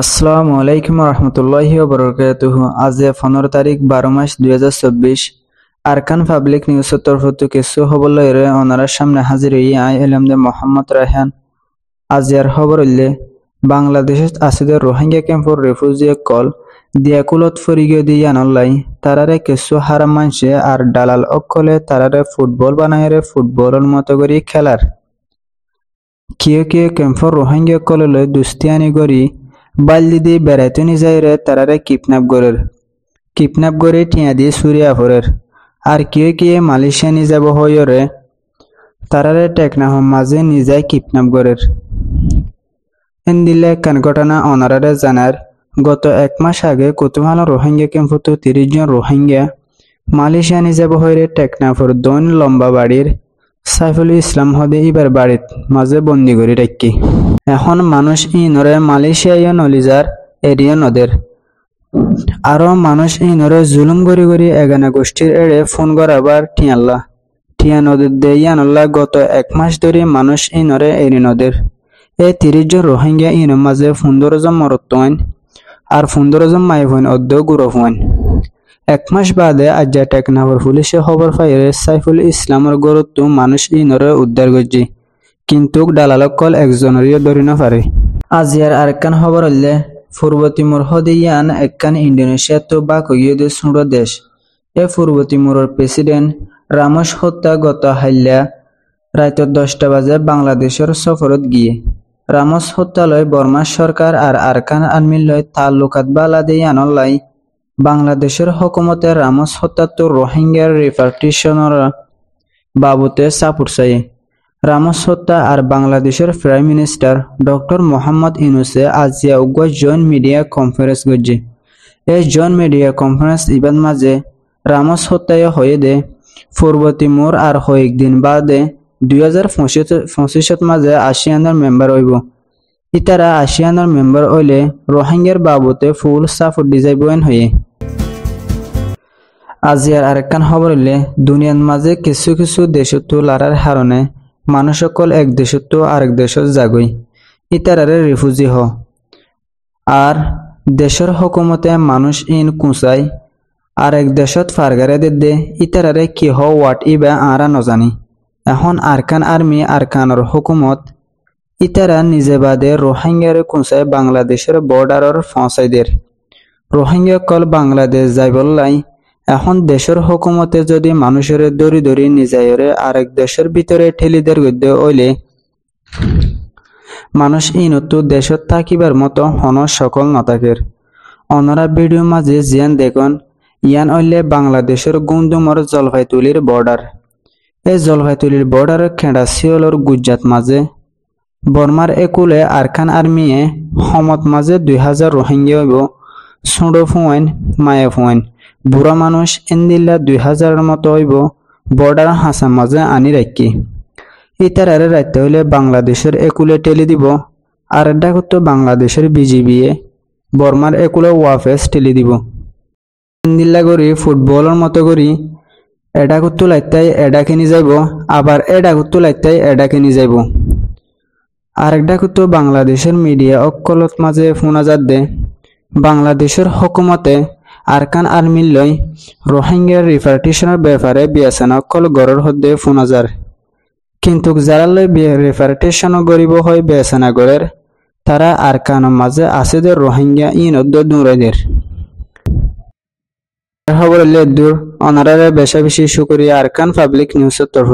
আসসালামু আলাইকুম রহমতুল্লাহি ওবরাকাতুহু। আজ 15 তারিখ 12 মাস 2024 আরকান পাবলিক নিউজের তরফ থেকে কিছু খবর লইরে ওনার সামনে হাজির হই আই এলমদে মোহাম্মদ রায়হান। আজিয়ার খবর হইলে বাংলাদেশত আসিদের রোহিঙ্গা ক্যাম্পর রেফিউজি কল দিয়াকুলত ফরিগে দিয়ানলাই তারারে কিছু হারাম মানছে আর দালাল অকলে তারারে ফুটবল বানাইরে ফুটবলের মতো করে খেলার কিয়ে কিয়ে ক্যাম্পর রোহিঙ্গা কললে দুস্তিয়ানি করি বাল্লি দিয়ে বেড়াইতে নিজাইরে তারারে কিডন্যাপ করে টিয়া দিয়ে সুরিয়া ফরের আর কিয়ে কিয়ে মালয়েশিয়া নিয়ে যাব হইরে তারারে টেকনাহ মাঝে নিজাই কিডন্যাপ করের এন দিলে কান ঘটনা অনারারে জানার গত 1 মাস আগে কুতুহাল রোহিঙ্গা ক্যাম্পত 30 জন রোহিঙ্গা মালয়েশিয়া নিয়ে যাব হইরে টেকনাফর দৈন লম্বা বাড়ির সাইফুল ইসলাম হদে ইবার বাড়িত মাঝে বন্দি করে রাখি এখন মানুষ ইনরে মালয়েশিয়া নলিজার এরিয়া নদের আরো মানুষ ইনরে জুলুম করি করি এগানা গোষ্ঠীর এড়ে ফোন করাবার টিয়া নদের দেয়ানল্লা গত 1 মাস ধরে মানুষ ইনরে এরি নদের এই 30 জন রোহিঙ্গা ইনের মাঝে 15 জন মরত্তোয়ান আর 15 জন মাইফোন অদ্দ গুরফোয়ান 1 মাস বাদে আজ টেকনাফর পুলিশে খবর পাইরে সাইফুল ইসলামের গরুত্ব মানুষ ইনরে উদ্ধার করছে কিন্তু দালালক কল একজনেরও ধরি না পারে। আজিয়ার আরেকখান খবর হইলে পূর্ব তিমুর হদিয়ান একখান ইন্দোনেশিয়া তো বাক হইয়ে ছোট দেশ এ পূর্ব তিমুরের প্রেসিডেন্ট রামোস হত্যা গত হাইল্যা রাত 10টা বাজে বাংলাদেশের সফরত গিয়ে রামোস হত্যালয় বর্মা সরকার আর আরকান আর্মির লয় তাল্লুকাত বালা দিয়ানলাই বাংলাদেশের হকুমতের রামোস হত্যা তো রোহিঙ্গার রিপার্টিশনের বাবুতে সাপোর্ট চাই রামোস হত্যা আর বাংলাদেশের প্রাইম মিনিস্টার ডক্টর মোহাম্মদ ইউনূসে আজিয়া উগ্র জয়েন্ট মিডিয়া কনফারেন্স করছে এই জয়েন্ট মিডিয়া কনফারেন্স ইবাদ মাঝে রামোস হত্যায় হয়ে দে পূর্ব তিমুর আর কয়েকদিন বাদে 2025 মাঝে আসিয়ানের মেম্বার হইব ইতারা আসিয়ানের মেম্বার হইলে রোহিঙ্গার বাবুতে ফুল সাপোর্ট দিজাইবেন হয়ে। আজিয়ার আরেকখান খবর হইলে দুনিয়ার মাঝে কিছু কিছু দেশত লারার হারণে মানুষ সকল এক দেশত আরেক দেশত যাগই ইতারারে রিফিউজি হ আর দেশের হকুমতে মানুষ ইন কুচাই আর এক দেশত ফারগারে দে ইতারারে কি হ ওয়াট ইবা আরা নজানি এখন আরকান আর্মি আরকানের হুকুমত ইতারা নিজে বাদে রোহিঙ্গারে কুচাই বাংলাদেশের বর্ডারর পৌঁছাইদের রোহিঙ্গা কল বাংলাদেশ যাইবল্লাই এখন দেশের হুকুমতে যদি মানুষের দড়ি দড়ি নিজাইরে আরেক দেশের ভিতরে ঠেলিদের গদ্য হইলে মানুষ ইনতো দেশত থাকিবার মতো হন সকল নতাকের অনরা ভিডিও মাঝে জিয়ান দেখুন ইয়ান হইলে বাংলাদেশের গুন্দুমর জলপাইতুলির বর্ডার এই জলপাইতুলির বর্ডারের খেঁড়া শিওলর গুজরাট মাঝে বর্মার একুলে আরকান আর্মিয়ে সমত মাঝে 2000 রোহিঙ্গা হইব ছোট ফুয়াইন মায়া ফুয়াইন বুড়া মানুষ এন্দিল্লা 2000 মতো হইব বর্ডার হাসান মাঝে আনি রাখি ইতারারে রাখতে হইলে বাংলাদেশের একুলে টেলি দিব আর এটা করতো বাংলাদেশের বিজিবিএ বর্মার একুলে ওয়াফেস টেলি দিব এন্দিল্লা করি ফুটবলের মতো করি এটা করতো লাইতাই এটা কিনি যাইব আবার এটা করতো লাইতাই এটা কিনি যাইব আরেকটা করতো বাংলাদেশের মিডিয়া অকলত মাঝে ফোনাজাত দে বাংলাদেশের হুকুমতে আরকান আর্মির লয় রোহিঙ্গার রিপার্টিশনের ব্যাপারে বিয়াসানা অকল গড়ের হদ্দে ফোনাজার কিন্তু যারা লয় রিপার্টিশন গরিব হয় বিয়াসানা গড়ের তারা আরকানের মাঝে আসিদের রোহিঙ্গা ইনদ্দ দূরেদের খবর দূর অনারারে বেশা বেশি শুকরিয়া আরকান পাবলিক নিউজের তরফ